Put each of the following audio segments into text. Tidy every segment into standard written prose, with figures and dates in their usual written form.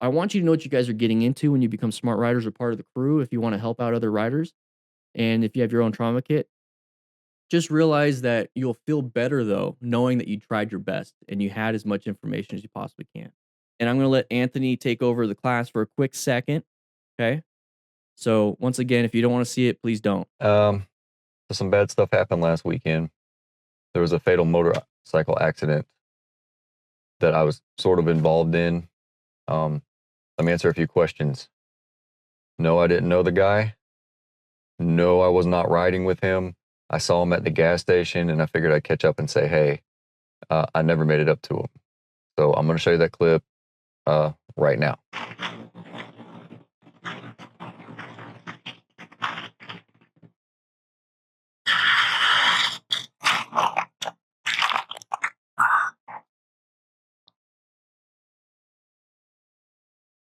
I want you to know what you guys are getting into when you become smart riders or part of the crew. If you want to help out other riders, and if you have your own trauma kit, just realize that you'll feel better though, knowing that you tried your best and you had as much information as you possibly can. And I'm going to let Anthony take over the class for a quick second. Okay. So once again, if you don't want to see it, please don't. So some bad stuff happened last weekend. There was a fatal motorcycle accident that I was sort of involved in. Let me answer a few questions. No, I didn't know the guy. No, I was not riding with him. I saw him at the gas station and I figured I'd catch up and say, hey, I never made it up to him. So I'm going to show you that clip right now.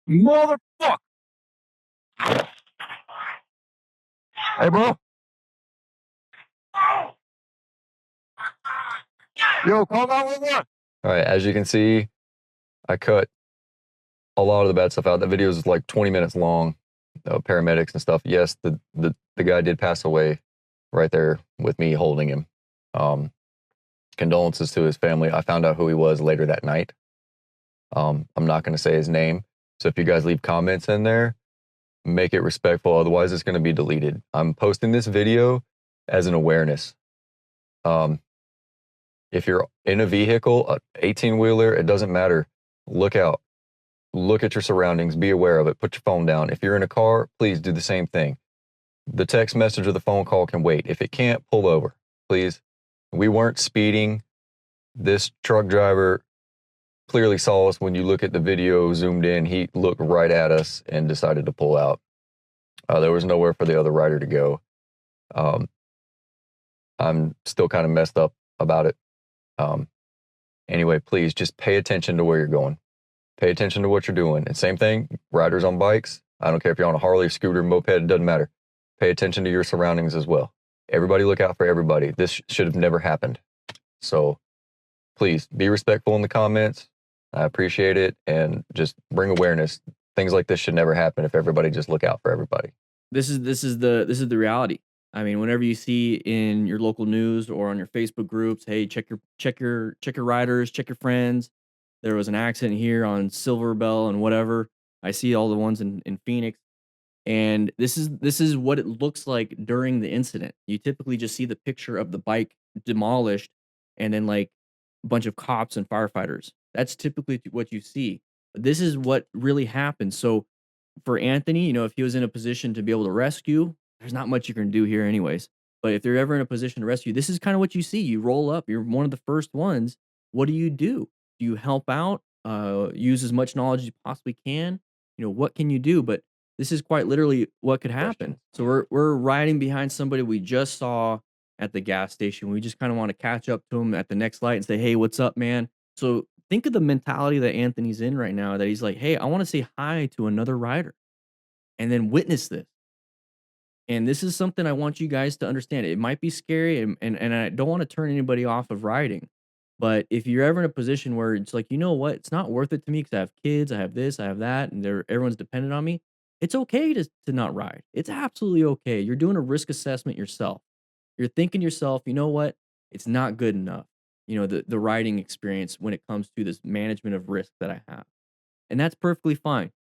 Motherfucker! Hey, bro. Yo, call 911. All right, as you can see, I cut a lot of the bad stuff out. The video is like 20 minutes long. Paramedics and stuff. Yes, the guy did pass away right there with me holding him. Condolences to his family. I found out who he was later that night. I'm not going to say his name. So if you guys leave comments in there, make it respectful. Otherwise, it's going to be deleted. I'm posting this video as an awareness. If you're in a vehicle, an 18-wheeler, it doesn't matter. Look out. Look at your surroundings. Be aware of it. Put your phone down. If you're in a car, please do the same thing. The text message or the phone call can wait. If it can't, pull over, please. We weren't speeding. This truck driver clearly saw us. When you look at the video zoomed in, he looked right at us and decided to pull out. There was nowhere for the other rider to go. I'm still kind of messed up about it. Anyway, please just pay attention to where you're going. Pay attention to what you're doing. And same thing, riders on bikes. I don't care if you're on a Harley, scooter, moped, it doesn't matter. Pay attention to your surroundings as well. Everybody look out for everybody. This should have never happened. So please be respectful in the comments. I appreciate it. And just bring awareness. Things like this should never happen if everybody just look out for everybody. This is the reality. I mean, whenever you see in your local news or on your Facebook groups, hey, check your riders, check your friends. There was an accident here on Silver Bell and whatever. I see all the ones in Phoenix. And this is what it looks like during the incident. You typically just see the picture of the bike demolished and then like a bunch of cops and firefighters. That's typically what you see. But this is what really happened. So for Anthony, you know, if he was in a position to be able to rescue, there's not much you can do here anyways. But if they're ever in a position to rescue, this is kind of what you see. You roll up, you're one of the first ones. What do? Do you help out? Use as much knowledge as you possibly can? You know, what can you do? But this is quite literally what could happen. So we're riding behind somebody we just saw at the gas station. We just kind of want to catch up to him at the next light and say, "Hey, what's up, man?" So think of the mentality that Anthony's in right now, that he's like, "Hey, I want to say hi to another rider and then witness this." And this is something I want you guys to understand. It might be scary, and I don't want to turn anybody off of riding. But if you're ever in a position where it's like, you know what, it's not worth it to me because I have kids, I have this, I have that, and everyone's dependent on me. It's okay to not ride. It's absolutely okay. You're doing a risk assessment yourself. You're thinking yourself, you know what, it's not good enough. You know, the riding experience when it comes to this management of risk that I have. And that's perfectly fine.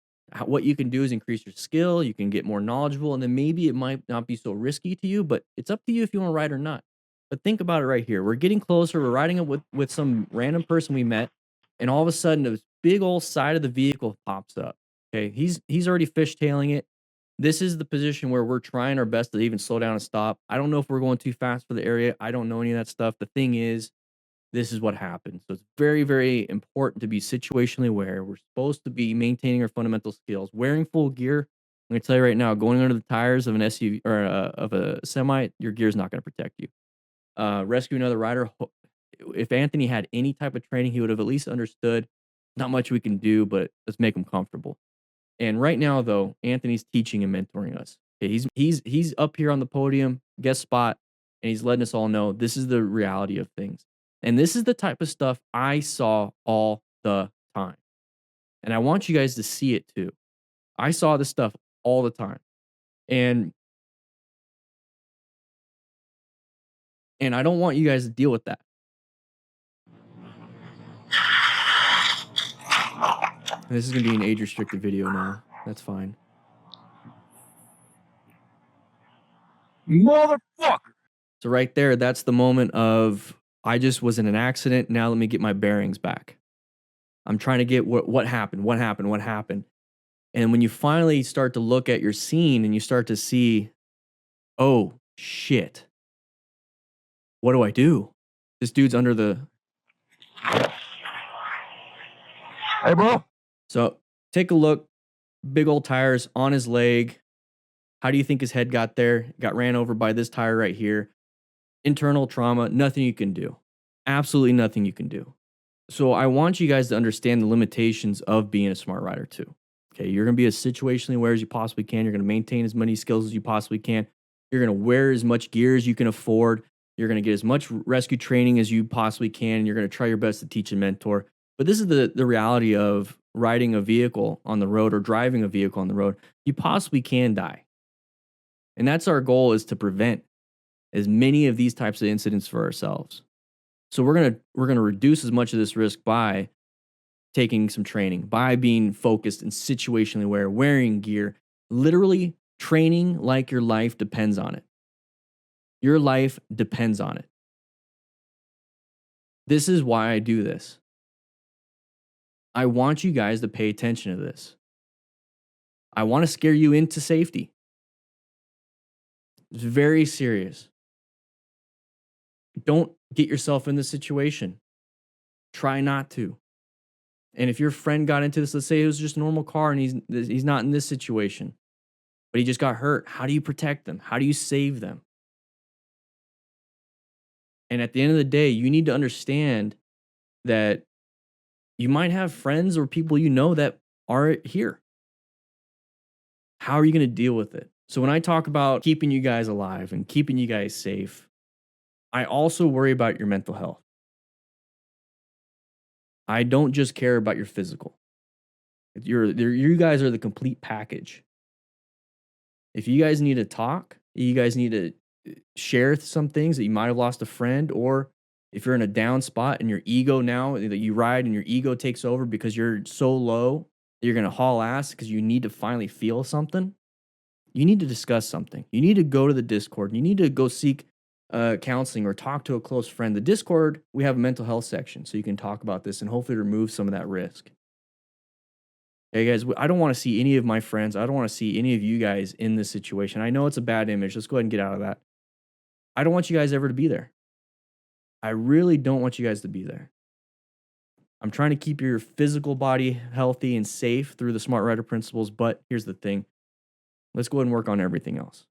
What you can do is increase your skill, you can get more knowledgeable, and then maybe it might not be so risky to you, but it's up to you if you want to ride or not. But think about it right here. We're getting closer. We're riding it with some random person we met, and all of a sudden, this big old side of the vehicle pops up. Okay, he's already fishtailing it. This is the position where we're trying our best to even slow down and stop. I don't know if we're going too fast for the area. I don't know any of that stuff. The thing is, this is what happens. So it's very, very important to be situationally aware. We're supposed to be maintaining our fundamental skills, wearing full gear. I'm going to tell you right now, going under the tires of an SUV or of a semi, your gear is not going to protect you. Rescue another rider. If Anthony had any type of training, he would have at least understood. Not much we can do, but let's make him comfortable. And right now, though, Anthony's teaching and mentoring us. Okay, he's up here on the podium, guest spot, and he's letting us all know this is the reality of things. And this is the type of stuff I saw all the time. And I want you guys to see it too. I saw this stuff all the time. And I don't want you guys to deal with that. This is going to be an age restricted video now. That's fine. Motherfucker. So right there, that's the moment of I just was in an accident. Now let me get my bearings back. I'm trying to get what happened. And when you finally start to look at your scene and you start to see, oh shit, what do I do? This dude's under the. Hey, bro. So take a look. Big old tires on his leg. How do you think his head got there? Got ran over by this tire right here. Internal trauma, nothing you can do. Absolutely nothing you can do. So I want you guys to understand the limitations of being a smart rider too. Okay, you're going to be as situationally aware as you possibly can. You're going to maintain as many skills as you possibly can. You're going to wear as much gear as you can afford. You're going to get as much rescue training as you possibly can. And you're going to try your best to teach and mentor. But this is the reality of riding a vehicle on the road or driving a vehicle on the road. You possibly can die. And that's our goal, is to prevent as many of these types of incidents for ourselves. So we're gonna reduce as much of this risk by taking some training, by being focused and situationally aware, wearing gear, literally training like your life depends on it. Your life depends on it. This is why I do this. I want you guys to pay attention to this. I want to scare you into safety. It's very serious. Don't get yourself in this situation. Try not to. And if your friend got into this, let's say it was just a normal car and he's not in this situation, but he just got hurt. How do you protect them? How do you save them? And at the end of the day, you need to understand that you might have friends or people you know that are here. How are you going to deal with it? So when I talk about keeping you guys alive and keeping you guys safe, I also worry about your mental health. I don't just care about your physical. You guys are the complete package. If you guys need to talk, you guys need to share some things that you might have lost a friend, or if you're in a down spot and your ego now that you ride and your ego takes over because you're so low, you're going to haul ass because you need to finally feel something. You need to discuss something. You need to go to the Discord. You need to go seek counseling or talk to a close friend. The Discord, we have a mental health section so you can talk about this and hopefully remove some of that risk. Hey guys, I don't want to see any of my friends. I don't want to see any of you guys in this situation. I know it's a bad image. Let's go ahead and get out of that. I don't want you guys ever to be there. I really don't want you guys to be there. I'm trying to keep your physical body healthy and safe through the Smart Rider principles, but here's the thing. Let's go ahead and work on everything else.